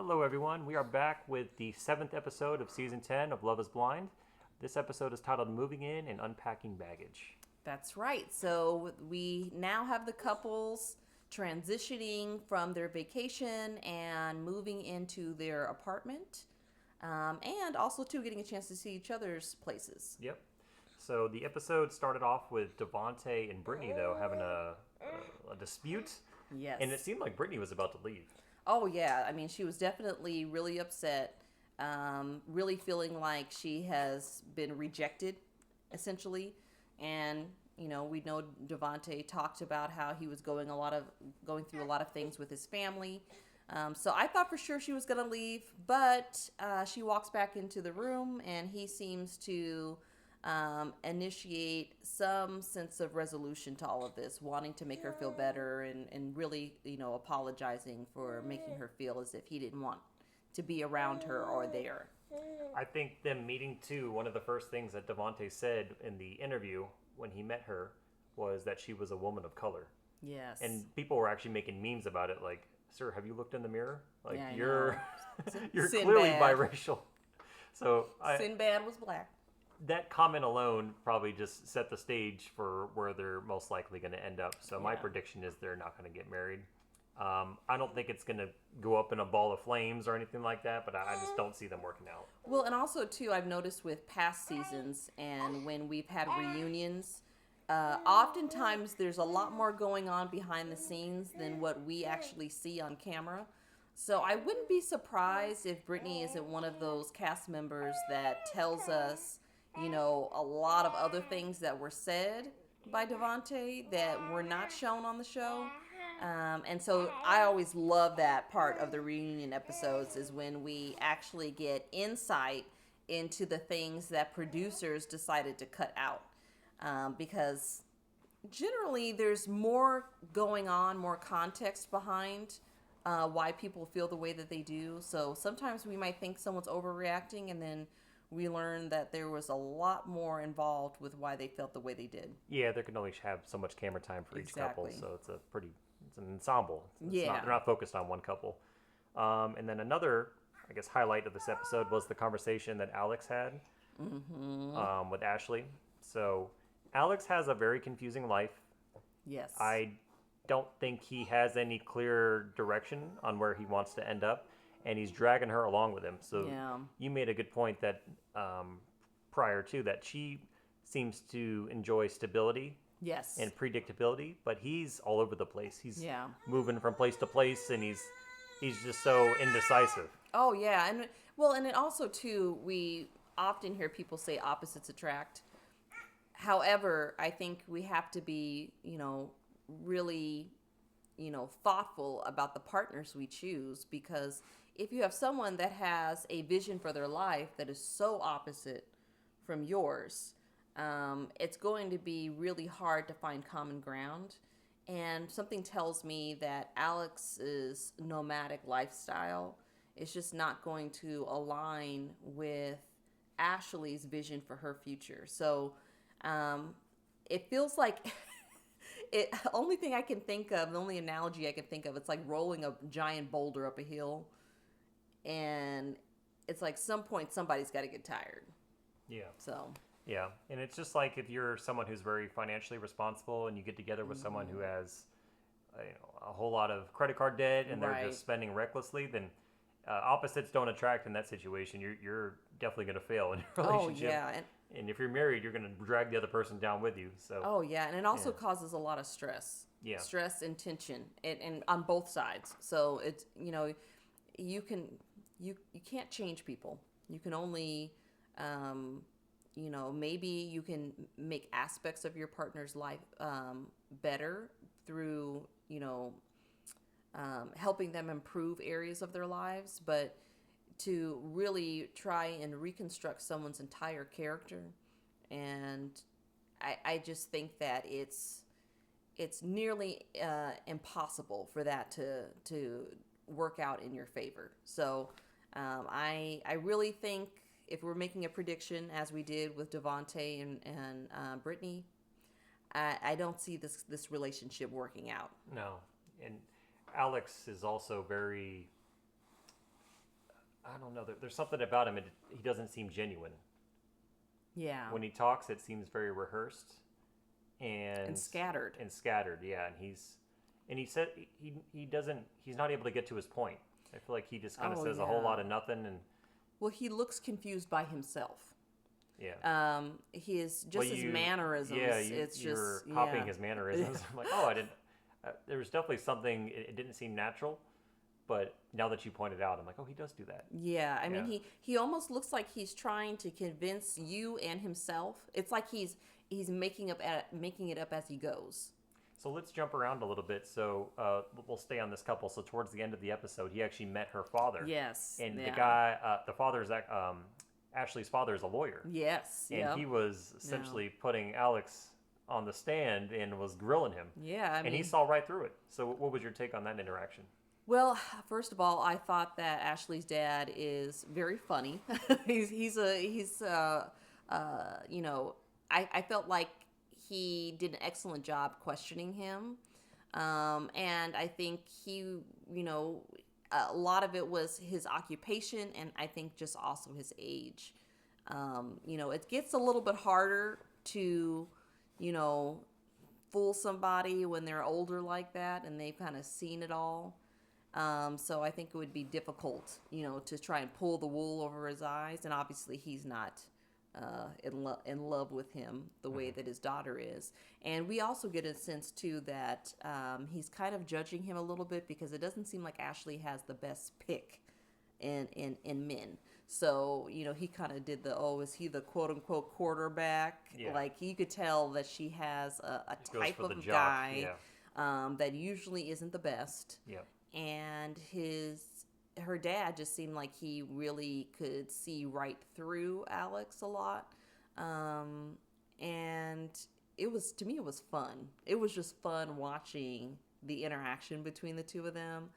Hello, everyone. We are back with the seventh episode of season 10 of Love is Blind. This episode is titled Moving In and Unpacking Baggage. That's right. So we now have the couples transitioning from their vacation and moving into their apartment, and also too getting a chance to see each other's places. Yep. So the episode started off with Devontae and Brittany, though, having a dispute. Yes. And it seemed like Brittany was about to leave. Oh yeah. I mean, she was definitely really upset, really feeling like she has been rejected, essentially, and we know Devontae talked about how he was going through a lot of things with his family. So I thought for sure she was going to leave, but she walks back into the room and he seems to initiate some sense of resolution to all of this, wanting to make her feel better and really, apologizing for making her feel as if he didn't want to be around her or there. I think them meeting too, one of the first things that Devontae said in the interview when he met her was that she was a woman of color. Yes. And people were actually making memes about it, like, "Sir, have you looked in the mirror? Like, Yeah, you're you're Sinbad. clearly biracial." So Sinbad was black. that comment alone probably just set the stage for where they're most likely going to end up. So my Yeah. prediction is they're not going to get married. I don't think it's going to go up in a ball of flames or anything like that, but I just don't see them working out. Well, and also too, I've noticed with past seasons and when we've had reunions, oftentimes there's a lot more going on behind the scenes than what we actually see on camera. So I wouldn't be surprised if Brittany isn't one of those cast members that tells us, a lot of other things that were said by Devontae that were not shown on the show. And so I always love that part of the reunion episodes is when we actually get insight into the things that producers decided to cut out. Because generally there's more going on, more context behind why people feel the way that they do. So sometimes we might think someone's overreacting and then we learn that there was a lot more involved with why they felt the way they did. Yeah, they can only have so much camera time for each couple, Exactly. so it's an ensemble. Yeah. They're not focused on one couple. And then another, I guess, highlight of this episode was the conversation that Alex had with Ashley. So Alex has a very confusing life. Yes. I don't think he has any clear direction on where he wants to end up, and he's dragging her along with him. So Yeah. you made a good point that prior to that, she seems to enjoy stability Yes. and predictability, but he's all over the place. He's Yeah. moving from place to place, and he's just so indecisive. Oh yeah, and well, and it also too, we often hear people say opposites attract. However, I think we have to be, really, thoughtful about the partners we choose because if you have someone that has a vision for their life that is so opposite from yours, it's going to be really hard to find common ground. And something tells me that Alex's nomadic lifestyle is just not going to align with Ashley's vision for her future. So it feels like the only thing I can think of, the only analogy I can think of, it's like rolling a giant boulder up a hill. And it's like some point somebody's got to get tired. Yeah. So. Yeah, and it's just like if you're someone who's very financially responsible and you get together with someone who has a whole lot of credit card debt and they're Right. just spending recklessly, then opposites don't attract in that situation. You're definitely going to fail in your relationship. Oh yeah, And if you're married, you're going to drag the other person down with you. So oh yeah, and it also Yeah. causes a lot of stress. Yeah. Stress and tension, and on both sides. So it's you can't change people. You can only maybe you can make aspects of your partner's life better through helping them improve areas of their lives, but to really try and reconstruct someone's entire character, and I just think that it's nearly impossible for that to work out in your favor. So I really think if we're making a prediction, as we did with Devontae and Brittany, I don't see this relationship working out. No, and Alex is also very don't know. There's something about him. He doesn't seem genuine. Yeah. When he talks, it seems very rehearsed And scattered. And scattered, yeah. And he said he doesn't. He's not able to get to his point. I feel like he just kind of says a whole lot of nothing. And well, he looks confused by himself. Yeah. His mannerisms. Yeah, it's you're just copying his mannerisms. I'm like, oh, I didn't. There was definitely something. It didn't seem natural, but now that you pointed out, I'm like, oh, he does do that. Yeah, I mean, he almost looks like he's trying to convince you and himself. It's like he's making it up as he goes. So let's jump around a little bit. So we'll stay on this couple. So towards the end of the episode, he actually met her father. Yes. And the guy, the father's Ashley's father is a lawyer. Yes. And he was essentially putting Alex on the stand and was grilling him. Yeah, I mean, and he saw right through it. So what was your take on that interaction? Well, first of all, I thought that Ashley's dad is very funny. I felt like he did an excellent job questioning him. And I think a lot of it was his occupation, and I think just also his age. It gets a little bit harder to, fool somebody when they're older like that and they've kind of seen it all. So I think it would be difficult, to try and pull the wool over his eyes. And obviously he's not in love with him the way that his daughter is. And we also get a sense, too, that he's kind of judging him a little bit because it doesn't seem like Ashley has the best pick in men. So, he kind of did is he the quote-unquote quarterback? Yeah. Like, you could tell that she has a type of jock. guy that usually isn't the best. Yeah. And her dad just seemed like he really could see right through Alex a lot. And it was fun. It was just fun watching the interaction between the two of them.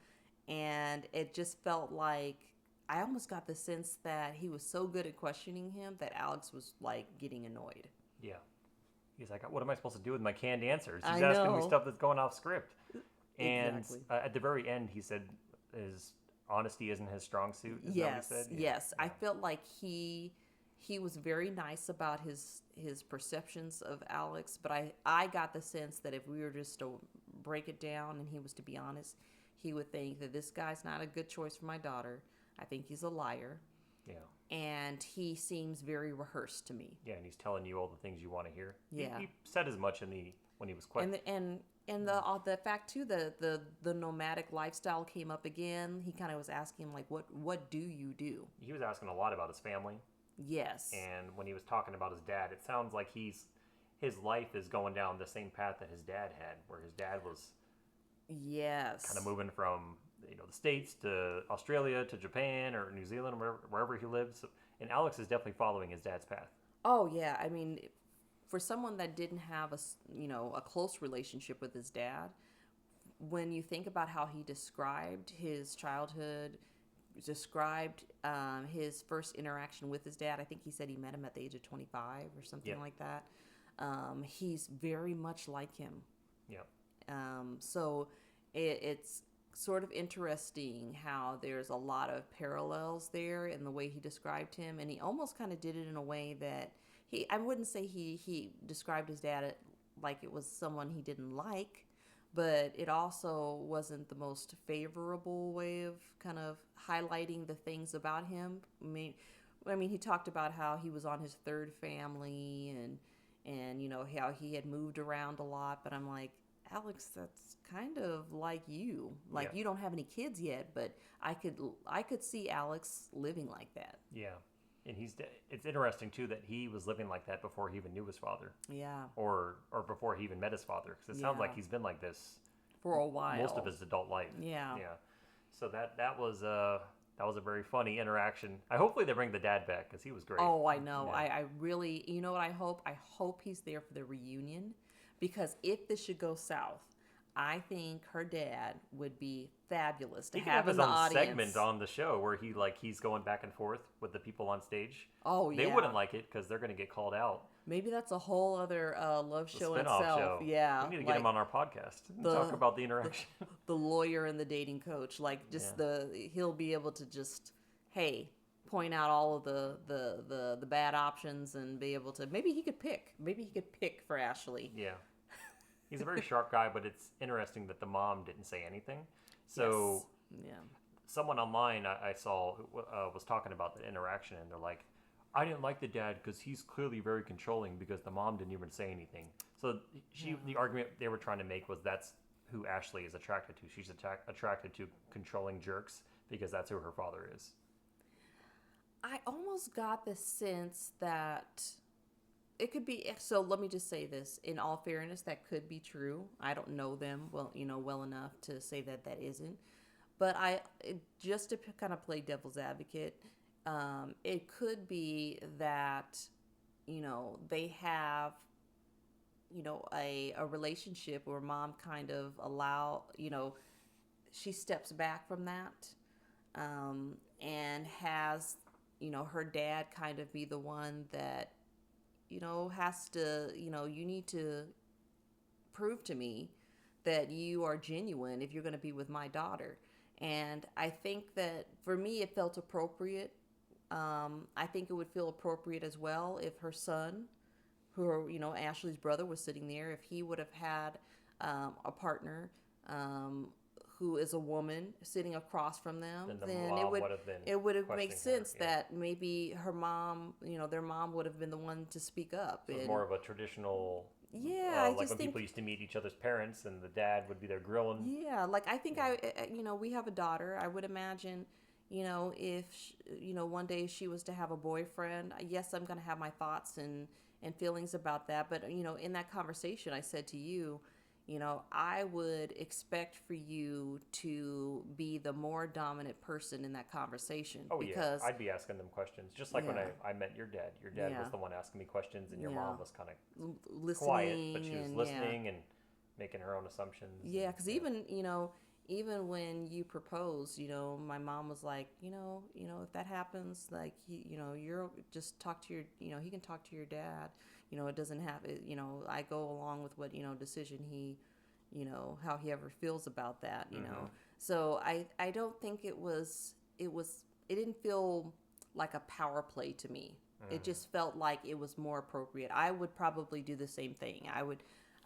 And it just felt like I almost got the sense that he was so good at questioning him that Alex was like getting annoyed. Yeah. He's like, what am I supposed to do with my canned answers? He's I asking me know. stuff that's going off script. And Exactly. at the very end, he said his honesty isn't his strong suit. Is that what he said? Yes. Yeah. I felt like he was very nice about his perceptions of Alex, but I got the sense that if we were just to break it down and he was to be honest, he would think that this guy's not a good choice for my daughter. I think he's a liar. Yeah. And he seems very rehearsed to me. Yeah, and he's telling you all the things you want to hear. Yeah. He said as much when he was questioned. And the fact too, the nomadic lifestyle came up again. He kind of was asking him like, what do you do? He was asking a lot about his family. Yes. And when he was talking about his dad, it sounds like his life is going down the same path that his dad had, where his dad was yes kind of moving from the States to Australia to Japan or New Zealand, wherever he lives. And Alex is definitely following his dad's path. Oh yeah, I mean, for someone that didn't have a close relationship with his dad, when you think about how he described his childhood, described his first interaction with his dad, I think he said he met him at the age of 25 or something like that. He's very much like him. Yeah. So it's sort of interesting how there's a lot of parallels there in the way he described him, and he almost kind of did it in a way that I wouldn't say he described his dad like it was someone he didn't like, but it also wasn't the most favorable way of kind of highlighting the things about him. I mean, he talked about how he was on his third family and how he had moved around a lot, but I'm like, Alex, that's kind of like you. Like, you don't have any kids yet, but I could see Alex living like that. Yeah. And it's interesting too that he was living like that before he even knew his father. Yeah. Or before he even met his father, because it sounds like he's been like this for a while, most of his adult life. Yeah. Yeah. So that was a very funny interaction. Hopefully they bring the dad back because he was great. Oh, I know. Yeah. I really, you know what I hope? I hope he's there for the reunion, because if this should go south, I think her dad would be fabulous to he have his in the own audience. segment on the show where he's going back and forth with the people on stage. Oh, yeah. They wouldn't like it because they're going to get called out. Maybe that's a whole other love show in spin-off itself. show. Yeah, We need to get him on our podcast and talk about the interaction. The lawyer and the dating coach, like just he'll be able to just, hey, point out all of the bad options and be able to maybe he could pick. Maybe he could pick for Ashley. Yeah. He's a very sharp guy, but it's interesting that the mom didn't say anything. So Yes. Yeah. someone online I saw was talking about the interaction, and they're like, I didn't like the dad because he's clearly very controlling because the mom didn't even say anything. So the argument they were trying to make was that's who Ashley is attracted to. She's attracted to controlling jerks because that's who her father is. I almost got the sense that it could be. So let me just say this. In all fairness, that could be true. I don't know them well enough to say that that isn't. But just to kind of play devil's advocate, it could be that they have a relationship where mom kind of she steps back from that, and has her dad kind of be the one that has to you need to prove to me that you are genuine if you're going to be with my daughter. And I think that for me it felt appropriate. I think it would feel appropriate as well if her son, who Ashley's brother, was sitting there. If he would have had a partner who is a woman sitting across from them, then it would have made sense that maybe her mom, their mom would have been the one to speak up. So it's more of a traditional. Yeah, I like just when think people used to meet each other's parents, and the dad would be there grilling. yeah, like I think we have a daughter. I would imagine, if one day she was to have a boyfriend, yes, I'm going to have my thoughts and feelings about that. But in that conversation, I said to you, I would expect for you to be the more dominant person in that conversation. Oh because, yeah, I'd be asking them questions, just like when Yeah. I met your dad. Your dad Yeah. was the one asking me questions, and your Yeah. mom was kind of listening, quiet, but she was and listening and making her own assumptions. Yeah, and, because even when you proposed, my mom was like, if that happens, like you're just talk to he can talk to your dad. It doesn't have it. I go along with what decision he, how he ever feels about that. So I don't think it didn't feel like a power play to me. It just felt like it was more appropriate. I would probably do the same thing.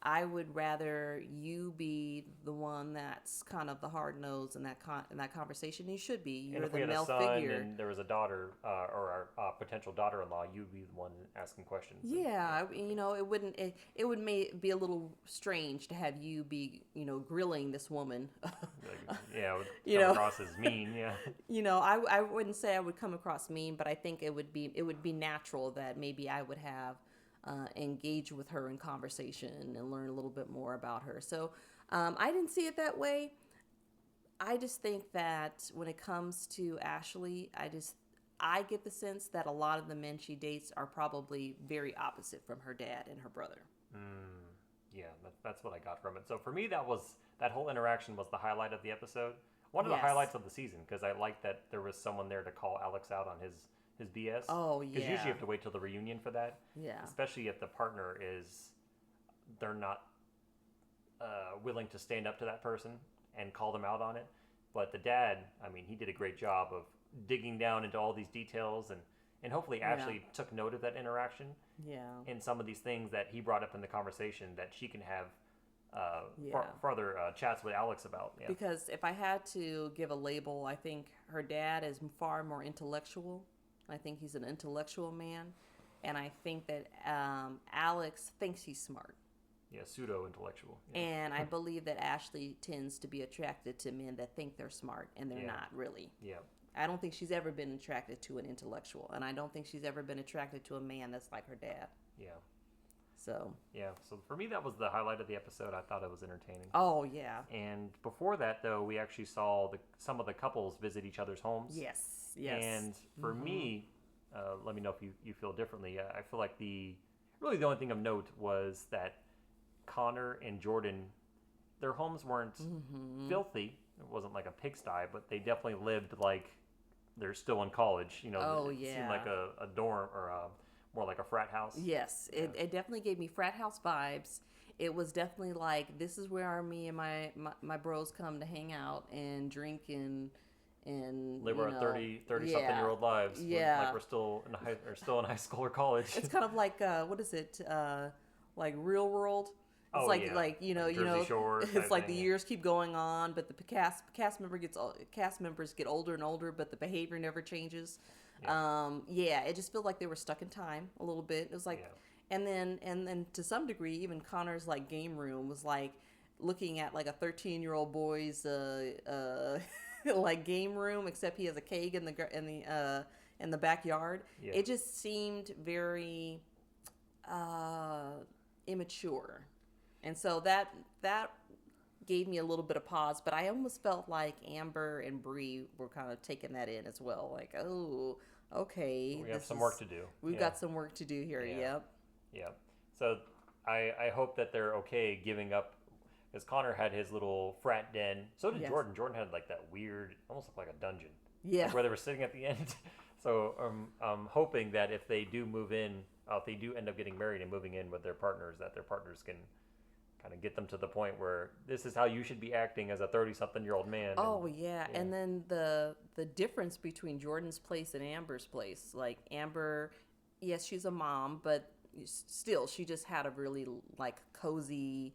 I would rather you be the one that's kind of the hard nose in that conversation. You should be. You're and if the we had male a son figure. and there was a daughter or our potential daughter-in-law, you'd be the one asking questions. Yeah, it wouldn't. It would be a little strange to have you be, grilling this woman. Yeah, it would come across as mean. Yeah. I wouldn't say I would come across mean, but I think it would be natural that maybe I would have engage with her in conversation and learn a little bit more about her. So I didn't see it that way. I just think that when it comes to Ashley, I get the sense that a lot of the men she dates are probably very opposite from her dad and her brother. Yeah, that's what I got from it. So for me, that whole interaction was the highlight of the episode. One of the Yes. highlights of the season, because I liked that there was someone there to call Alex out on his BS. Oh, Because yeah. usually you have to wait till the reunion for that. Yeah. Especially if the partner they're not willing to stand up to that person and call them out on it. But the dad, I mean, he did a great job of digging down into all these details, and hopefully Ashley took note of that interaction Yeah. and some of these things that he brought up in the conversation that she can have Yeah. further chats with Alex about. Yeah. Because if I had to give a label, I think her dad is far more intellectual. I think he's an intellectual man. And I think that Alex thinks he's smart. Yeah, pseudo-intellectual. Yeah. And I believe that Ashley tends to be attracted to men that think they're smart, and they're not really. Yeah. I don't think she's ever been attracted to an intellectual. And I don't think she's ever been attracted to a man that's like her dad. Yeah. So. Yeah. So for me, that was the highlight of the episode. I thought it was entertaining. Oh, yeah. And before that, though, we actually saw some of the couples visit each other's homes. Yes. Yes. And for me, let me know if you feel differently. I feel like the only thing of note was that Connor and Jordan, their homes weren't filthy. It wasn't like a pigsty, but they definitely lived like they're still in college. It seemed like a dorm or more like a frat house. Yes, it definitely gave me frat house vibes. It was definitely like, this is where me and my bros come to hang out and drink and and live our 30 something year old lives. Yeah, Like we're still in high school or college. it's kind of like what is it? Like Real World. It's Oh like yeah, like Jersey Shore it's type like the thing. years keep going on, but the cast members get older and older, but the behavior never changes. Yeah. Yeah, it just felt like they were stuck in time a little bit. It was like, Yeah. and then to some degree, even Connor's like game room was like looking at like a 13-year-old boy's like game room, except he has a keg in the backyard. Yeah. It just seemed very immature, and so that gave me a little bit of pause. But I almost felt like Amber and Bree were kind of taking that in as well. Like, oh, okay, We have some work to do. We've got some work to do here. Yeah. Yep. Yeah. So I hope that they're okay giving up, because Connor had his little frat den. So did Yes. Jordan. Jordan had like that weird, almost looked like a dungeon. Yeah. Like where they were sitting at the end. So I'm hoping that if they do move in, if they do end up getting married and moving in with their partners, that their partners can kind of get them to the point where this is how you should be acting as a 30-something-year-old man. Oh yeah. And then the difference between Jordan's place and Amber's place, like Amber, yes, she's a mom, but still, she just had a really like cozy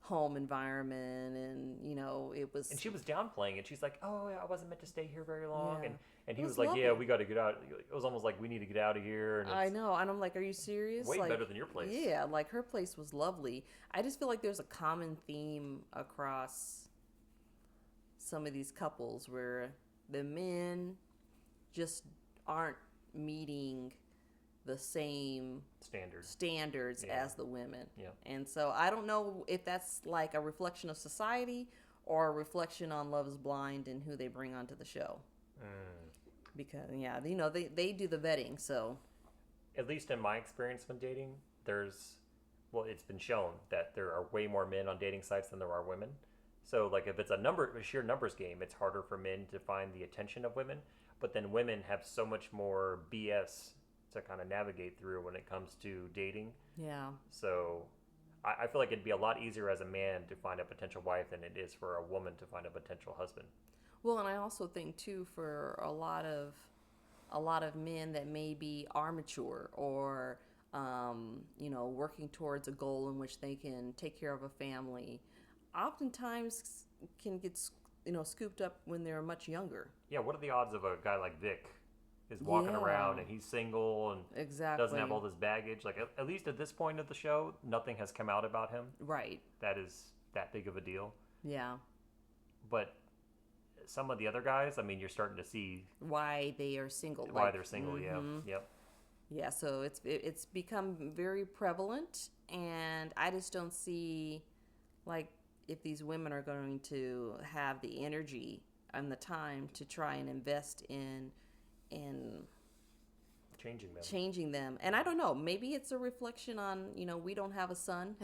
home environment, and it was. And she was downplaying it. She's like, "Oh, I wasn't meant to stay here very long." Yeah. And he It was was like, "Yeah, lovely. we got to get out." It was almost like we need to get out of here. And I it's know, and I'm like, are you serious? way Like, better than your place. Yeah, like her place was lovely. I just feel like there's a common theme across some of these couples where the men just aren't meeting the same standards Yeah. as the women. Yeah. And so I don't know if that's like a reflection of society or a reflection on Love is Blind and who they bring onto the show. Because they do the vetting, so At least in my experience when dating, it's been shown that there are way more men on dating sites than there are women. So like if it's a sheer numbers game, it's harder for men to find the attention of women. But then women have so much more BS to kind of navigate through when it comes to dating. yeah. So I feel like it'd be a lot easier as a man to find a potential wife than it is for a woman to find a potential husband. Well, and I also think too, for a lot of men that maybe are mature or working towards a goal in which they can take care of a family, oftentimes can get scooped up when they're much younger. Yeah, what are the odds of a guy like Vic is walking Yeah. around and he's single and Exactly. doesn't have all this baggage? Like at least at this point of the show, nothing has come out about him Right. that is that big of a deal. Yeah. But some of the other guys, I mean, you're starting to see Why they are single. why they're single. Yeah, yep. Yeah, so it's become very prevalent, and I just don't see like if these women are going to have the energy and the time to try and invest in Changing them. And I don't know, maybe it's a reflection on we don't have a son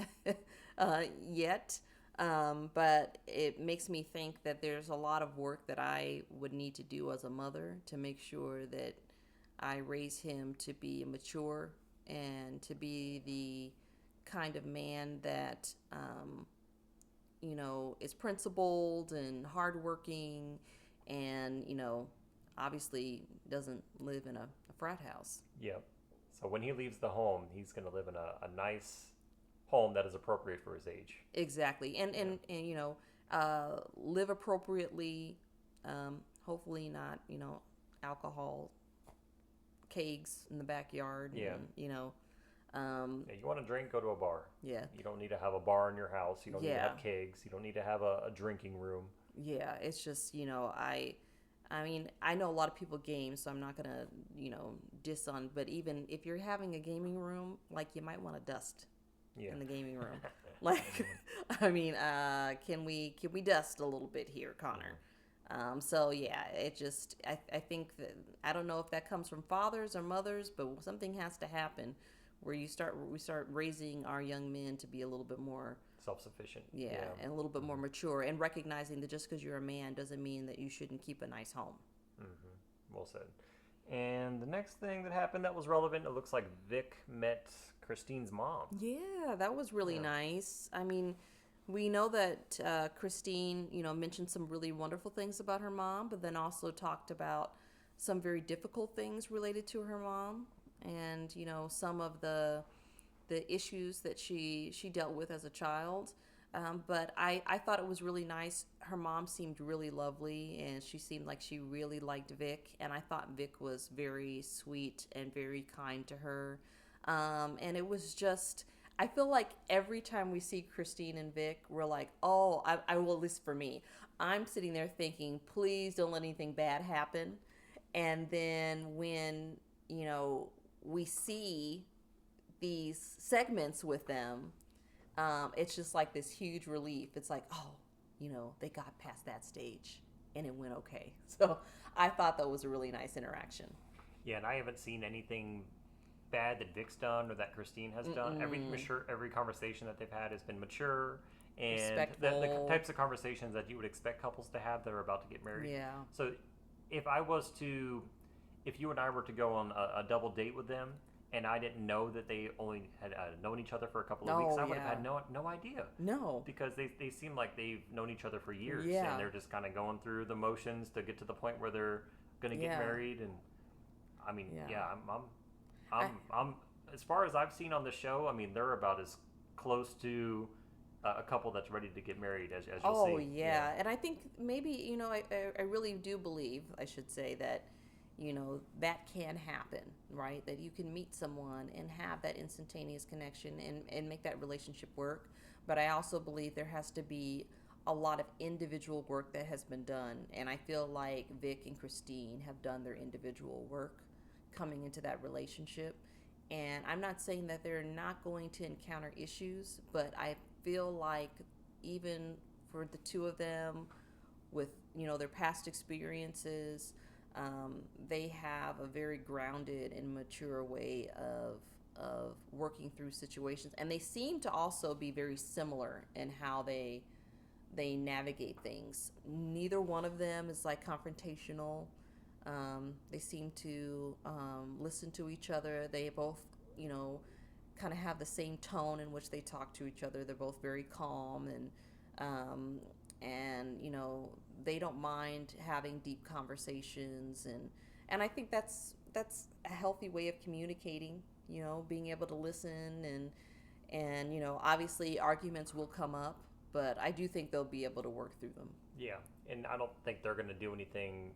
yet, but it makes me think that there's a lot of work that I would need to do as a mother to make sure that I raise him to be mature and to be the kind of man that, is principled and hardworking and, obviously doesn't live in a frat house. Yep. So when he leaves the home, he's going to live in a nice home that is appropriate for his age. Exactly. And live appropriately, hopefully not, alcohol kegs in the backyard. Yeah. And, Yeah, you want to drink, go to a bar. yeah. You don't need to have a bar in your house. You don't need to Yeah. have kegs. You don't need to have a drinking room. Yeah, it's just, I mean, I know a lot of people game, so I'm not going to, diss on, but even if you're having a gaming room, like you might want to dust Yeah. in the gaming room. Like, I mean, can we dust a little bit here, Connor? So yeah, it just, I think that, I don't know if that comes from fathers or mothers, but something has to happen where we start raising our young men to be a little bit more Self-sufficient. yeah, and a little bit more mature, and recognizing that just because you're a man doesn't mean that you shouldn't keep a nice home. Well said. And the next thing that happened that was relevant, it looks like Vic met Christine's mom. Yeah, that was really nice. I mean, We know that Christine, mentioned some really wonderful things about her mom, but then also talked about some very difficult things related to her mom, and some of the issues that she dealt with as a child. But I thought it was really nice. Her mom seemed really lovely, and she seemed like she really liked Vic. And I thought Vic was very sweet and very kind to her. And it was just, I feel like every time we see Christine and Vic, we're like, oh, I will, at least for me, I'm sitting there thinking, please don't let anything bad happen. And then when, we see these segments with them, it's just like this huge relief. It's like, oh, they got past that stage and it went okay. So I thought that was a really nice interaction. Yeah, and I haven't seen anything bad that Vic's done or that Christine has done. Every conversation that they've had has been mature and the types of conversations that you would expect couples to have that are about to get married. Yeah. So if you and I were to go on a double date with them, and I didn't know that they only had known each other for a couple of weeks, I would have had no idea. No. Because they seem like they've known each other for years. Yeah. And they're just kind of going through the motions to get to the point where they're going to get married. And I mean, I'm as far as I've seen on the show, I mean, they're about as close to a couple that's ready to get married as you'll see. Oh, yeah. And I think maybe, I really do believe, I should say, that that can happen, right? That you can meet someone and have that instantaneous connection and make that relationship work. But I also believe there has to be a lot of individual work that has been done. And I feel like Vic and Christine have done their individual work coming into that relationship. And I'm not saying that they're not going to encounter issues, but I feel like even for the two of them with, their past experiences, they have a very grounded and mature way of working through situations, and they seem to also be very similar in how they navigate things. Neither one of them is like confrontational. They seem to listen to each other. They both, kind of have the same tone in which they talk to each other. They're both very calm and they don't mind having deep conversations, and I think that's a healthy way of communicating, being able to listen, and obviously arguments will come up, but I do think they'll be able to work through them. Yeah, and I don't think they're going to do anything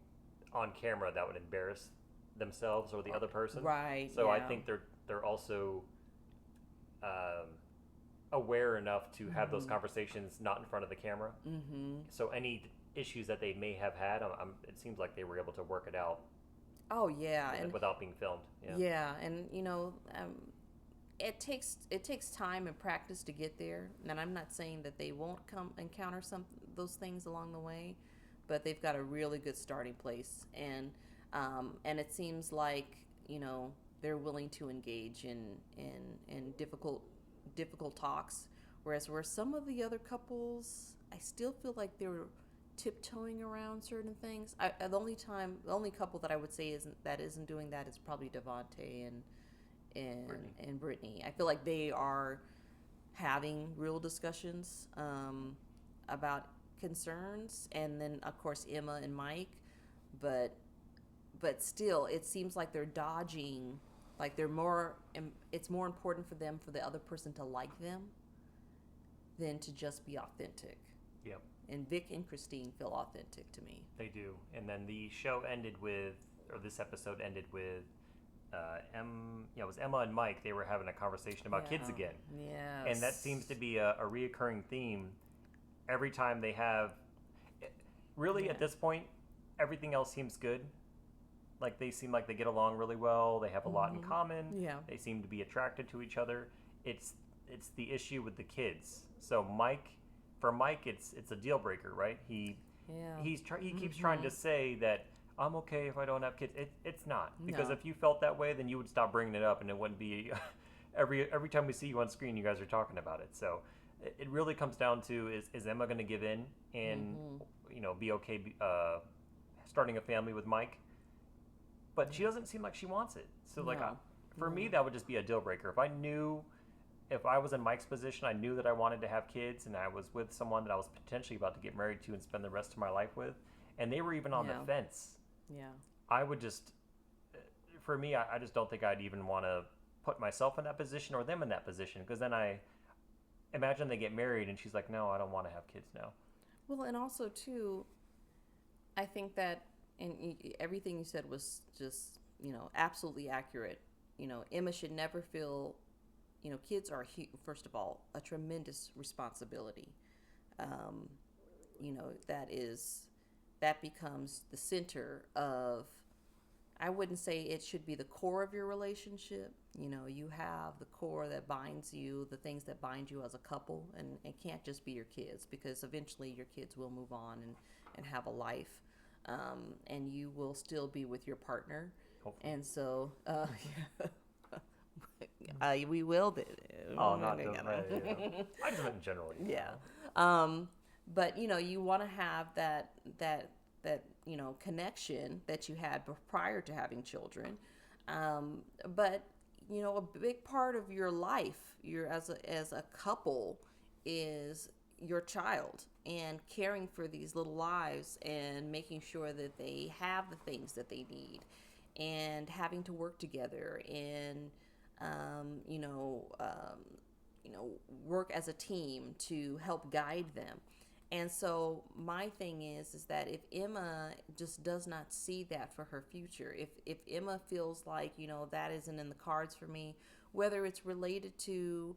on camera that would embarrass themselves or the other person. Right. So I think they're also aware enough to have those conversations not in front of the camera. Mm-hmm. So any issues that they may have had, it seems like they were able to work it out. Oh yeah, without being filmed. Yeah, and it takes time and practice to get there. And I'm not saying that they won't encounter those things along the way, but they've got a really good starting place, and it seems like they're willing to engage in difficult talks, whereas some of the other couples, I still feel like they were tiptoeing around certain things. The only couple that I would say isn't doing that is probably Devontae and Brittany. I feel like they are having real discussions about concerns, and then of course Emma and Mike, but still it seems like they're dodging. Like it's more important for them for the other person to like them than to just be authentic. Yep. And Vic and Christine feel authentic to me. They do. And then the show this episode ended with it was Emma and Mike. They were having a conversation about kids again. Yes. And that seems to be a reoccurring theme every time they have. Really, at this point, everything else seems good. Like they seem like they get along really well. They have a lot in common. Yeah. They seem to be attracted to each other. It's the issue with the kids. So for Mike, it's a deal breaker, right? He keeps trying to say that I'm okay if I don't have kids. It's not, because if you felt that way, then you would stop bringing it up, and it wouldn't be every time we see you on screen, you guys are talking about it. So it really comes down to is Emma going to give in and be okay starting a family with Mike? But she doesn't seem like she wants it. So for me, that would just be a deal breaker. If I knew if I was in Mike's position, I knew that I wanted to have kids, and I was with someone that I was potentially about to get married to and spend the rest of my life with, and they were even on the Yeah. fence. Yeah. I would just, for me, I just don't think I'd even want to put myself in that position or them in that position, because then I imagine they get married and she's like, no, I don't want to have kids now. Well, and also too, I think that, and everything you said was just, absolutely accurate. Emma should never feel, kids are, first of all, a tremendous responsibility. Um, that becomes the center of, I wouldn't say it should be the core of your relationship. You have the core that binds you, the things that bind you as a couple, and it can't just be your kids, because eventually your kids will move on and have a life, and you will still be with your partner. Hopefully. And so, we will. Oh, not the, yeah. I just meant generally. Yeah. But you want to have that connection that you had prior to having children. But a big part of your life, as a couple, is your child, and caring for these little lives and making sure that they have the things that they need, and having to work together, and um, you know um, work as a team to help guide them. And so my thing is that if Emma just does not see that for her future, if Emma feels like, that isn't in the cards for me, whether it's related to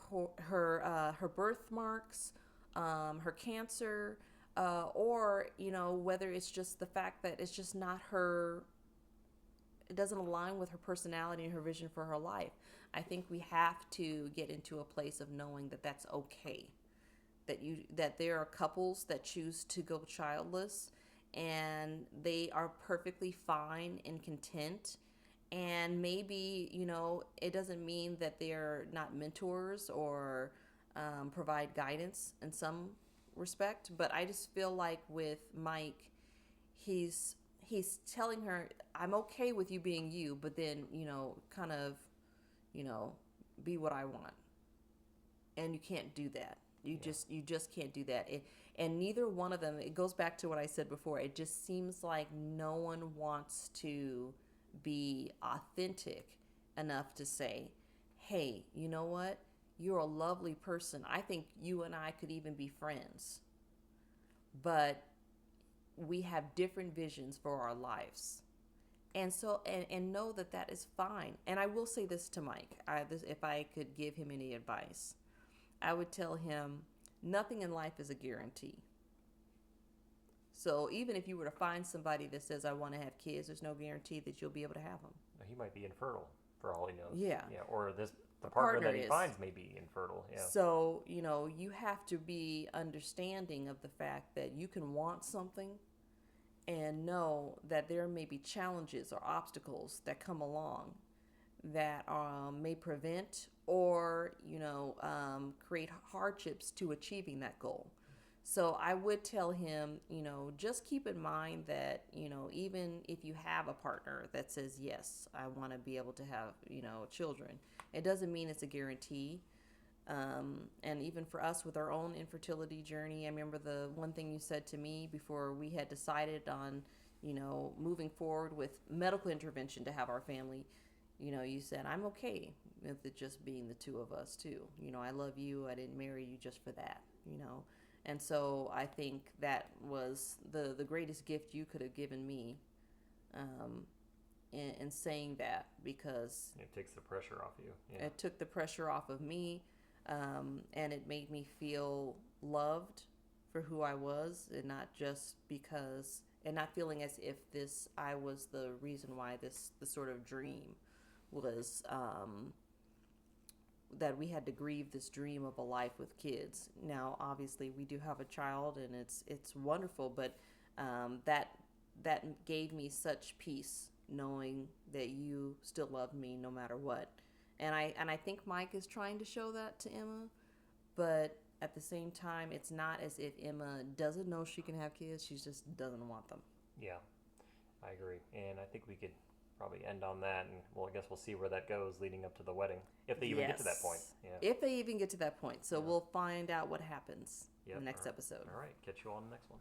her birthmarks, her cancer, or whether it's just the fact that it's just not her, it doesn't align with her personality and her vision for her life. I think we have to get into a place of knowing that that's okay. That there are couples that choose to go childless, and they are perfectly fine and content. And maybe, it doesn't mean that they're not mentors or provide guidance in some respect. But I just feel like with Mike, he's telling her, I'm okay with you being you, but then, kind of, you know, be what I want. And you can't do that. You just can't do that. And neither one of them, it goes back to what I said before. It just seems like no one wants to be authentic enough to say, hey, you know what? You're a lovely person. I think you and I could even be friends. But we have different visions for our lives. And so, and know that that is fine. And I will say this to Mike, if I could give him any advice, I would tell him nothing in life is a guarantee. So even if you were to find somebody that says, I want to have kids, there's no guarantee that you'll be able to have them. He might be infertile for all he knows. Yeah. Yeah. Or the partner that he finds may be infertile. Yeah. So, you have to be understanding of the fact that you can want something and know that there may be challenges or obstacles that come along that may prevent or create hardships to achieving that goal. So I would tell him, just keep in mind that, even if you have a partner that says, yes, I want to be able to have, children, it doesn't mean it's a guarantee. And even for us with our own infertility journey, I remember the one thing you said to me before we had decided on, moving forward with medical intervention to have our family. You said, I'm okay with it just being the two of us too. I love you. I didn't marry you just for that, And so I think that was the greatest gift you could have given me, in saying that, because it takes the pressure off you. Yeah. It took the pressure off of me, and it made me feel loved for who I was, and not just because, and not feeling as if I was the reason why the sort of dream was, that we had to grieve this dream of a life with kids. Now, obviously, we do have a child, and it's wonderful, but that gave me such peace, knowing that you still love me no matter what. And I think Mike is trying to show that to Emma, but at the same time, it's not as if Emma doesn't know she can have kids. She just doesn't want them. Yeah, I agree. And I think we could probably end on that, and I guess we'll see where that goes leading up to the wedding, if they even get to that point. Yeah. If they even get to that point. So we'll find out what happens in the next episode. All right. Catch you all in the next one.